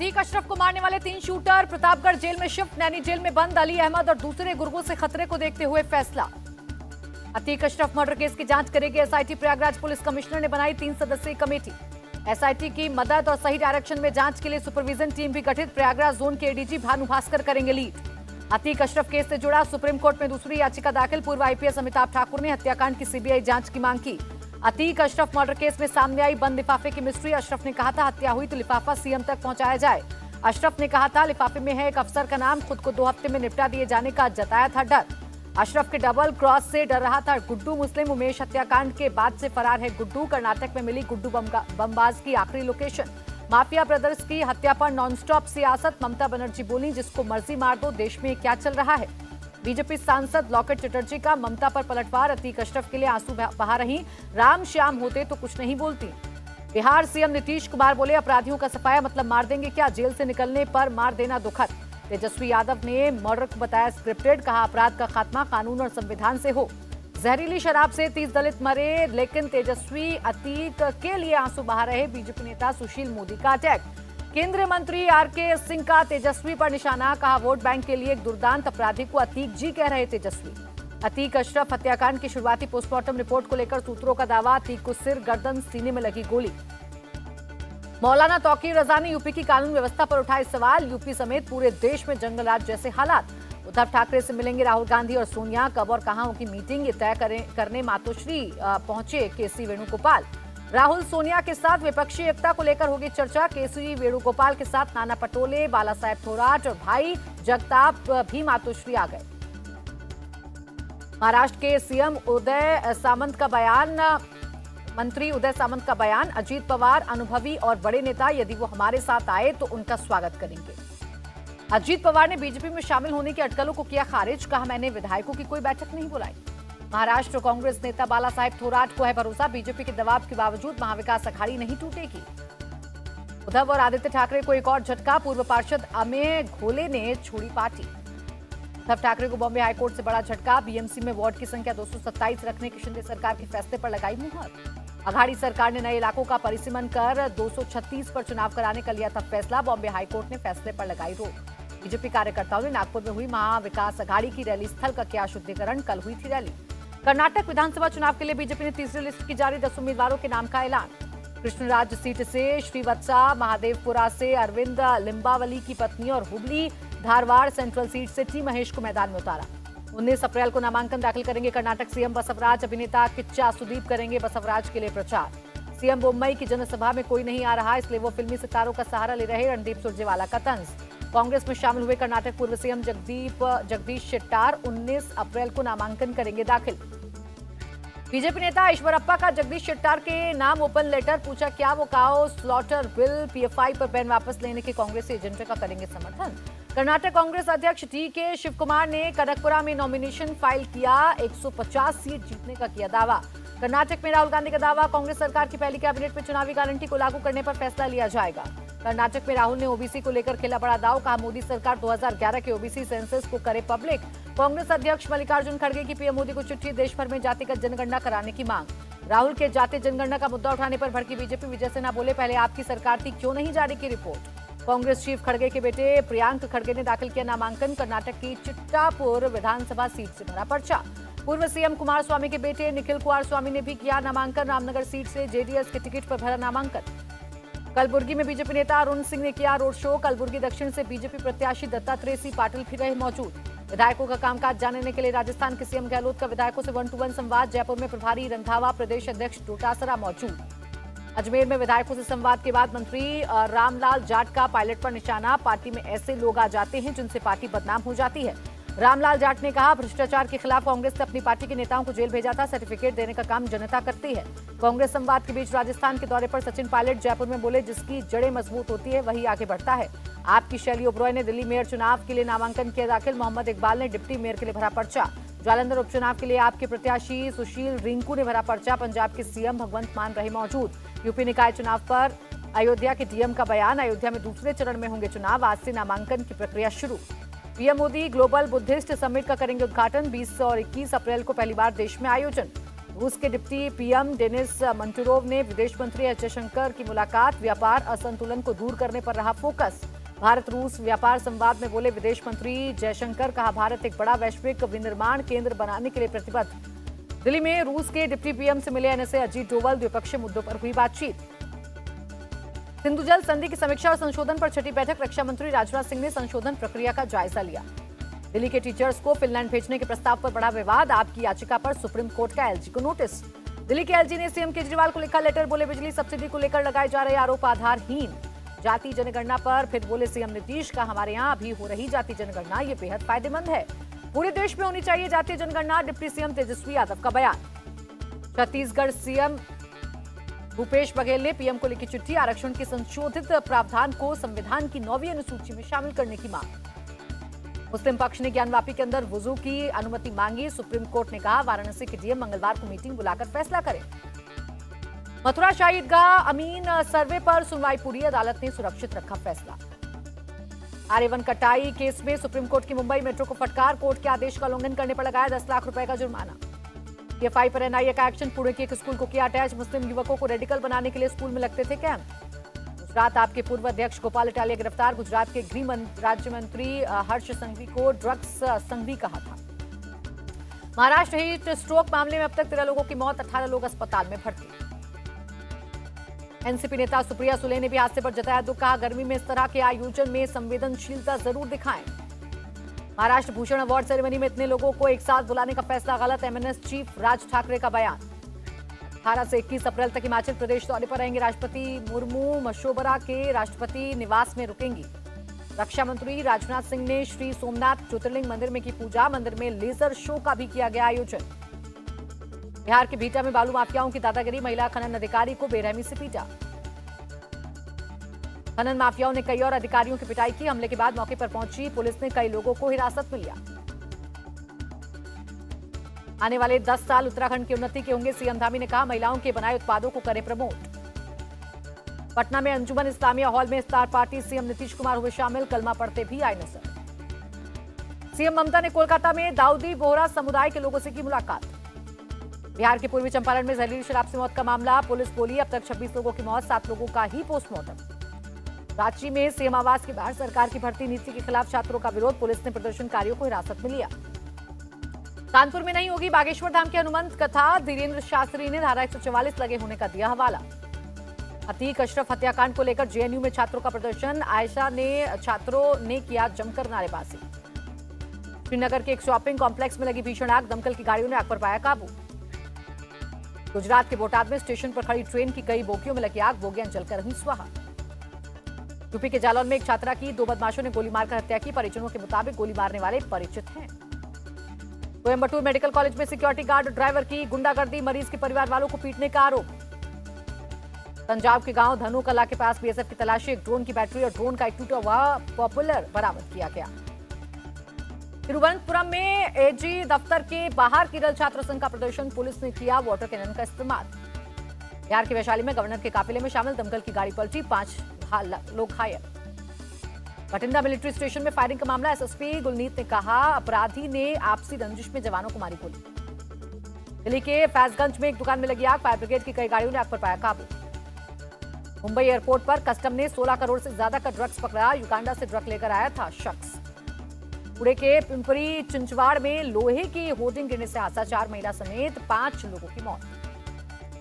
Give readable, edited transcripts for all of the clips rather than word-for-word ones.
अतीक अशरफ को मारने वाले 3 शूटर प्रतापगढ़ जेल में शिफ्ट। नैनी जेल में बंद अली अहमद और दूसरे गुर्गों से खतरे को देखते हुए फैसला। अतीक अशरफ मर्डर केस की जांच करेगी एसआईटी। प्रयागराज पुलिस कमिश्नर ने बनाई 3 सदस्यीय कमेटी। एसआईटी की मदद और सही डायरेक्शन में जांच के लिए सुपरविजन टीम भी गठित। प्रयागराज जोन के एडीजी भानु भास्कर करेंगे लीड। अतीक अशरफ केस से जुड़ा सुप्रीम कोर्ट में दूसरी याचिका दाखिल। पूर्व आईपीएस अमिताभ ठाकुर ने हत्याकांड की सीबीआई जांच की मांग की। अतीक अशरफ मर्डर केस में सामने आई बंद लिफाफे की मिस्ट्री। अशरफ ने कहा था हत्या हुई तो लिफाफा सीएम तक पहुंचाया जाए। अशरफ ने कहा था लिफाफे में है एक अफसर का नाम, खुद को 2 हफ्ते में निपटा दिए जाने का जताया था डर। अशरफ के डबल क्रॉस से डर रहा था गुड्डू मुस्लिम। उमेश हत्याकांड के बाद से फरार है गुड्डू। कर्नाटक में मिली गुड्डू बमबाज की आखिरी लोकेशन। माफिया ब्रदर्स की हत्या पर नॉनस्टॉप सियासत। ममता बनर्जी बोली जिसको मर्जी मार दो, देश में क्या चल रहा है। बीजेपी सांसद लॉकेट चटर्जी का ममता पर पलटवार। अतीक अशरफ के लिए आंसू बहा रही, राम श्याम होते तो कुछ नहीं बोलती। बिहार सीएम नीतीश कुमार बोले अपराधियों का सफाया मतलब मार देंगे क्या, जेल से निकलने पर मार देना दुखद। तेजस्वी यादव ने मर्डर को बताया स्क्रिप्टेड, कहा अपराध का खात्मा कानून और संविधान से हो। जहरीली शराब से 30 दलित मरे, लेकिन तेजस्वी अतीक के लिए आंसू बहा रहे। बीजेपी नेता सुशील मोदी का अटैक। केंद्रीय मंत्री आरके सिंह का तेजस्वी पर निशाना, कहा वोट बैंक के लिए एक दुर्दांत अपराधी को अतीक जी कह रहे तेजस्वी। अतीक अशरफ हत्याकांड की शुरुआती पोस्टमार्टम रिपोर्ट को लेकर सूत्रों का दावा, अतीक को सिर, गर्दन, सीने में लगी गोली। मौलाना तौकीर रजा ने यूपी की कानून व्यवस्था पर उठाए सवाल। यूपी समेत पूरे देश में जंगल राज जैसे हालात। उद्धव ठाकरे से मिलेंगे राहुल गांधी और सोनिया, कब और कहां होगी मीटिंग, ये तय करने मातोश्री पहुंचे केसी वेणुगोपाल। राहुल सोनिया के साथ विपक्षी एकता को लेकर होगी चर्चा। केसी वेणुगोपाल के साथ नाना पटोले, बाला साहेब थोराट और भाई जगताप भी मातोश्री आ गए। महाराष्ट्र के सीएम उदय सामंत का बयान, मंत्री उदय सामंत का बयान, अजीत पवार अनुभवी और बड़े नेता, यदि वो हमारे साथ आए तो उनका स्वागत करेंगे। अजीत पवार ने बीजेपी में शामिल होने की अटकलों को किया खारिज, कहा मैंने विधायकों की कोई बैठक नहीं बुलाई। महाराष्ट्र कांग्रेस नेता बाला साहेब थोराट को है भरोसा, बीजेपी के दबाव के बावजूद महाविकास अघाड़ी नहीं टूटेगी। उद्धव और आदित्य ठाकरे को एक और झटका, पूर्व पार्षद अमेय घोले ने छोड़ी पार्टी। उद्धव ठाकरे को बॉम्बे हाईकोर्ट से बड़ा झटका, बीएमसी में वार्ड की संख्या 227 रखने के शिंदे सरकार के फैसले पर लगाई मुहर। अघाड़ी सरकार ने नए इलाकों का परिसीमन कर 236 पर चुनाव कराने का लिया था फैसला, बॉम्बे हाईकोर्ट ने फैसले पर लगाई रोक। बीजेपी कार्यकर्ताओं ने नागपुर में हुई महाविकास अघाड़ी की रैली स्थल का किया शुद्धिकरण, कल हुई थी रैली। कर्नाटक विधानसभा चुनाव के लिए बीजेपी ने तीसरी लिस्ट की जारी, 10 उम्मीदवारों के नाम का ऐलान। कृष्णराज सीट से श्रीवत्सा, महादेवपुरा से अरविंद लिंबावली की पत्नी और हुबली धारवाड़ सेंट्रल सीट से टी महेश को मैदान में उतारा। 19 अप्रैल को नामांकन दाखिल करेंगे कर्नाटक सीएम बसवराज। अभिनेता किच्चा सुदीप करेंगे बसवराज के लिए प्रचार। सीएम मुंबई की जनसभा में कोई नहीं आ रहा, इसलिए वो फिल्मी सितारों का सहारा ले रहे, रणदीप सुरजेवाला का तंज। कांग्रेस में शामिल हुए कर्नाटक पूर्व सीएम जगदीश शेट्टार 19 अप्रैल को नामांकन करेंगे दाखिल। बीजेपी नेता ईश्वरप्पा का जगदीश शेट्टार के नाम ओपन लेटर, पूछा क्या वो काओ स्लॉटर बिल, पीएफआई पर बैन वापस लेने के कांग्रेसी एजेंडे का करेंगे समर्थन। कर्नाटक कांग्रेस अध्यक्ष टीके शिव कुमार ने कनकपुरा में नॉमिनेशन फाइल किया, 150 सीट जीतने का किया दावा। कर्नाटक में राहुल गांधी का दावा, कांग्रेस सरकार की पहली कैबिनेट में चुनावी गारंटी को लागू करने पर फैसला लिया जाएगा। कर्नाटक में राहुल ने ओबीसी को लेकर खेला बड़ा दाव, कहा मोदी सरकार 2011 के ओबीसी सेंसस को करे पब्लिक। कांग्रेस अध्यक्ष मल्लिकार्जुन खड़गे की पीएम मोदी को चिट्ठी, देश भर में जातिगत जनगणना कराने की मांग। राहुल के जाति जनगणना का मुद्दा उठाने पर भड़की बीजेपी, विजय सिन्हा बोले पहले आपकी सरकार थी, क्यों नहीं जारी की रिपोर्ट। कांग्रेस चीफ खड़गे के बेटे प्रियांक खड़गे ने दाखिल किया नामांकन, कर्नाटक की चिट्टापुर विधानसभा सीट से भरा पर्चा। पूर्व सीएम कुमार स्वामी के बेटे निखिल कुमार स्वामी ने भी किया नामांकन, रामनगर सीट से जेडीएस के टिकट पर भरा नामांकन। कलबुर्गी में बीजेपी नेता अरुण सिंह ने किया रोड शो, कलबुर्गी दक्षिण से बीजेपी प्रत्याशी दत्तात्रेय सिंह पाटिल भी रहे मौजूद। विधायकों का कामकाज जानने के लिए राजस्थान के सीएम गहलोत का विधायकों से 1-to-1 संवाद, जयपुर में प्रभारी रंधावा, प्रदेश अध्यक्ष डोटासरा मौजूद। अजमेर में विधायकों से संवाद के बाद मंत्री रामलाल जाट का पायलट पर निशाना, पार्टी में ऐसे लोग आ जाते हैं जिनसे पार्टी बदनाम हो जाती है। रामलाल जाट ने कहा भ्रष्टाचार के खिलाफ कांग्रेस ने अपनी पार्टी के नेताओं को जेल भेजा था, सर्टिफिकेट देने का काम जनता करती है। कांग्रेस संवाद के बीच राजस्थान के दौरे पर सचिन पायलट जयपुर में बोले जिसकी जड़ें मजबूत होती है वही आगे बढ़ता है। आपकी शैली ओबरॉय ने दिल्ली मेयर चुनाव के लिए नामांकन किया दाखिल, मोहम्मद इकबाल ने डिप्टी मेयर के लिए भरा पर्चा। जालंधर उपचुनाव के लिए आपके प्रत्याशी सुशील रिंकू ने भरा पर्चा, पंजाब के सीएम भगवंत मान रहे मौजूद। यूपी निकाय चुनाव पर अयोध्या के डीएम का बयान, अयोध्या में दूसरे चरण में होंगे चुनाव, आज से नामांकन की प्रक्रिया शुरू। PM Modi global Buddhist summit का करेंगे उद्घाटन, 20 और 21 अप्रैल को पहली बार देश में आयोजन। रूस के डिप्टी पीएम डेनिस मंटूरोव ने विदेश मंत्री एस जयशंकर की मुलाकात, व्यापार असंतुलन को दूर करने पर रहा फोकस। भारत रूस व्यापार संवाद में बोले विदेश मंत्री जयशंकर, कहा भारत एक बड़ा वैश्विक विनिर्माण केंद्र बनाने के लिए प्रतिबद्ध। दिल्ली में रूस के डिप्टी पीएम से मिले एनएसए अजीत डोवल, द्विपक्षीय मुद्दों पर हुई बातचीत। सिंधु जल संधि की समीक्षा और संशोधन पर छठी बैठक, रक्षा मंत्री राजनाथ सिंह ने संशोधन प्रक्रिया का जायजा लिया। दिल्ली के टीचर्स को फिनलैंड भेजने के प्रस्ताव पर बड़ा विवाद, आपकी याचिका पर सुप्रीम कोर्ट का एलजी को नोटिस। दिल्ली के एलजी ने सीएम केजरीवाल को लिखा लेटर, बोले बिजली सब्सिडी को लेकर लगाए जा रहे आरोप आधारहीन। जाति जनगणना पर फिर बोले सीएम नीतीश, का हमारे यहाँ अभी हो रही जाति जनगणना ये बेहद फायदेमंद है, पूरे देश में होनी चाहिए जातीय जनगणना, डिप्टी सीएम तेजस्वी यादव का बयान। छत्तीसगढ़ सीएम भूपेश बघेल ने पीएम को लिखी चिट्ठी, आरक्षण के संशोधित प्रावधान को संविधान की 9वीं अनुसूची में शामिल करने की मांग। मुस्लिम पक्ष ने ज्ञानवापी के अंदर वुजू की अनुमति मांगी, सुप्रीम कोर्ट ने कहा वाराणसी के डीएम मंगलवार को मीटिंग बुलाकर फैसला करें। मथुरा शाही ईदगाह अमीन सर्वे पर सुनवाई पूरी, अदालत ने सुरक्षित रखा फैसला। आर्यवन कटाई केस में सुप्रीम कोर्ट की मुंबई मेट्रो को फटकार, कोर्ट के आदेश का उल्लंघन करने पर लगाया 10 लाख रुपए का जुर्माना। पीएफआई पर एनआईए का एक्शन, पुणे के एक स्कूल को किया अटैच, मुस्लिम युवकों को रेडिकल बनाने के लिए स्कूल में लगते थे कैंप। गुजरात आपके पूर्व अध्यक्ष गोपाल इटालिया गिरफ्तार, गुजरात के गृह राज्य मंत्री हर्ष संघवी को ड्रग्स संघवी कहा था। महाराष्ट्र हीट स्ट्रोक मामले में अब तक 13 लोगों की मौत, 18 लोग अस्पताल में भर्ती। एनसीपी नेता सुप्रिया सुले ने भी हादसे पर जताया दुख, कहा गर्मी में इस तरह के आयोजन में संवेदनशीलता जरूर दिखाएं। महाराष्ट्र भूषण अवार्ड सेरेमनी में इतने लोगों को एक साथ बुलाने का फैसला गलत, एमएनएस चीफ राज ठाकरे का बयान। 18 से 21 अप्रैल तक हिमाचल प्रदेश दौरे पर रहेंगे राष्ट्रपति मुर्मू, मशोबरा के राष्ट्रपति निवास में रुकेंगी। रक्षा मंत्री राजनाथ सिंह ने श्री सोमनाथ ज्योतिर्लिंग मंदिर में की पूजा, मंदिर में लेजर शो का भी किया गया आयोजन। बिहार के भीटा में बालू माफियाओं की दादागिरी, महिला खनन अधिकारी को बेरहमी से पीटा। खनन माफियाओं ने कई और अधिकारियों की पिटाई की, हमले के बाद मौके पर पहुंची पुलिस ने कई लोगों को हिरासत में लिया। आने वाले 10 साल उत्तराखंड की उन्नति के होंगे, सीएम धामी ने कहा महिलाओं के बनाए उत्पादों को करें प्रमोट। पटना में अंजुमन इस्लामिया हॉल में इफ्तार पार्टी, सीएम नीतीश कुमार हुए शामिल, कलमा पढ़ते भी आए नजर। सीएम ममता ने कोलकाता में दाऊदी बोहरा समुदाय के लोगों से की मुलाकात। बिहार के पूर्वी चंपारण में जहरीली शराब से मौत का मामला, पुलिस बोली अब तक 26 लोगों की मौत, 7 लोगों का ही पोस्टमार्टम। रांची में सीएम आवास के बाहर सरकार की भर्ती नीति के खिलाफ छात्रों का विरोध, पुलिस ने प्रदर्शनकारियों को हिरासत में लिया। कानपुर में नहीं होगी बागेश्वर धाम की हनुमंत कथा, धीरेन्द्र शास्त्री ने धारा 144 लगे होने का दिया हवाला। अतीक अशरफ हत्याकांड को लेकर जेएनयू में छात्रों का प्रदर्शन, आयशा ने छात्रों ने किया जमकर नारेबाजी। श्रीनगर के एक शॉपिंग कॉम्प्लेक्स में लगी भीषण आग, दमकल की गाड़ियों ने आग पर पाया काबू। गुजरात के बोटाद में स्टेशन पर खड़ी ट्रेन की कई बोगियों में लगी आग, बोगियां जलकर हुई स्वाहा। यूपी के जालौन में एक छात्रा की 2 बदमाशों ने गोली मारकर हत्या की, परिजनों के मुताबिक गोली मारने वाले परिचित हैं। कोयंबटूर मेडिकल कॉलेज में सिक्योरिटी गार्ड ड्राइवर की गुंडागर्दी, मरीज के परिवार वालों को पीटने का आरोप। पंजाब के गांव धनु कला के पास बीएसएफ की तलाशी, एक ड्रोन की बैटरी और ड्रोन का एक टूटा हुआ पॉपुलर बरामद किया गया। तिरुवनंतपुरम में एजी दफ्तर के बाहर केरल छात्र संघ का प्रदर्शन, पुलिस ने किया वाटर कैनन का इस्तेमाल। बिहार के वैशाली में गवर्नर के काफिले में शामिल दमकल की गाड़ी पलटी, 5 लोग घायल। बठिंडा मिलिट्री स्टेशन में फायरिंग का मामला, एसएसपी गुलनीत ने कहा अपराधी ने आपसी रंजिश में जवानों को मारी गोली। दिल्ली के फैजगंज में एक दुकान में लगी आग, फायर ब्रिगेड की कई गाड़ियों ने आग पर पाया काबू। मुंबई एयरपोर्ट पर कस्टम ने 16 करोड़ से ज्यादा का ड्रग्स पकड़ा, युगांडा से ड्रग लेकर आया था शख्स। पुणे के पिंपरी चिंचवाड़ में लोहे की होर्डिंग गिरने से हादसा, 4 महिला समेत 5 लोगों की मौत।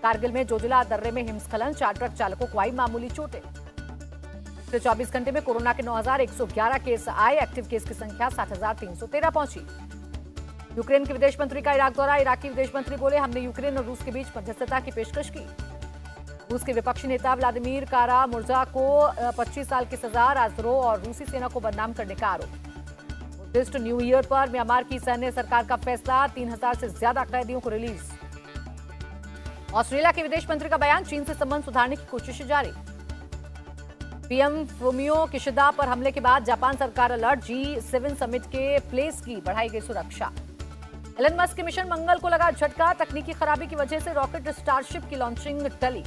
कारगिल में जोजिला दर्रे में हिमस्खलन, 4 ट्रक चालकों को आई मामूली चोटें। पिछले 24 घंटे में कोरोना के 9,111 केस आए, एक्टिव केस की संख्या 60,313 पहुंची। यूक्रेन के विदेश मंत्री का इराक दौरा, इराकी विदेश मंत्री बोले हमने यूक्रेन और रूस के बीच मध्यस्थता की पेशकश की। रूस के विपक्षी नेता व्लादिमीर कारा मुर्जा को 25 साल की सजा, राजद्रोह और रूसी सेना को बदनाम करने का आरोप। बुद्धिस्ट न्यू ईयर पर म्यांमार की सैन्य सरकार का फैसला, 3,000 से ज्यादा कैदियों को रिलीज। ऑस्ट्रेलिया के विदेश मंत्री का बयान, चीन से संबंध सुधारने की कोशिश जारी। पीएम फुमियो किशिदा पर हमले के बाद जापान सरकार अलर्ट, G7 समिट के प्लेस की बढ़ाई गई सुरक्षा। एलन मस्क के मिशन मंगल को लगा झटका, तकनीकी खराबी की वजह से रॉकेट स्टारशिप की लॉन्चिंग टली।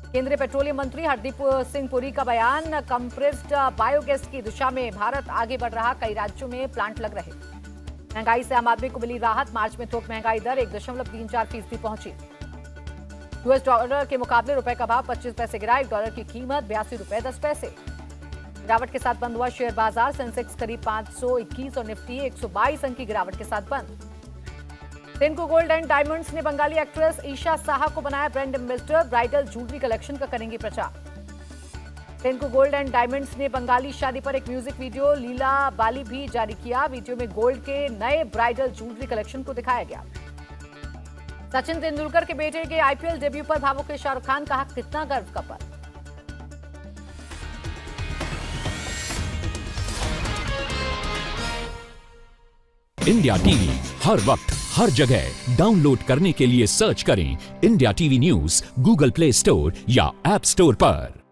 केंद्रीय पेट्रोलियम मंत्री हरदीप सिंह पुरी का बयान, कंप्रेस्ड बायोगैस की दिशा में भारत आगे बढ़ रहा, कई राज्यों में प्लांट लग रहे। महंगाई से आम आदमी को मिली राहत। मार्च में थोक महंगाई दर 1.34% पहुंची। यूएस डॉलर के मुकाबले रुपए का भाव 25 पैसे गिरा। $1 की कीमत 82 रुपए 10 पैसे। गिरावट के साथ बंद हुआ शेयर बाजार। सेंसेक्स करीब 521 और निफ्टी 122 अंक की गिरावट के साथ बंद। टेनको गोल्ड एंड डायमंड्स ने बंगाली एक्ट्रेस ईशा साहा को बनाया brand ambassador. Bridal jewellery collection का करेंगी प्रचार। टेनको गोल्ड एंड डायमंड्स ने बंगाली शादी पर एक म्यूजिक वीडियो लीला बाली भी जारी किया। वीडियो में गोल्ड के नए ब्राइडल ज्वेलरी कलेक्शन को दिखाया गया। सचिन तेंदुलकर के बेटे के आईपीएल डेब्यू पर भावुक शाहरुख खान, कहा कितना गर्व का पल। इंडिया टीवी हर वक्त हर जगह डाउनलोड करने के लिए सर्च करें India TV news Google play store या ऐप स्टोर पर।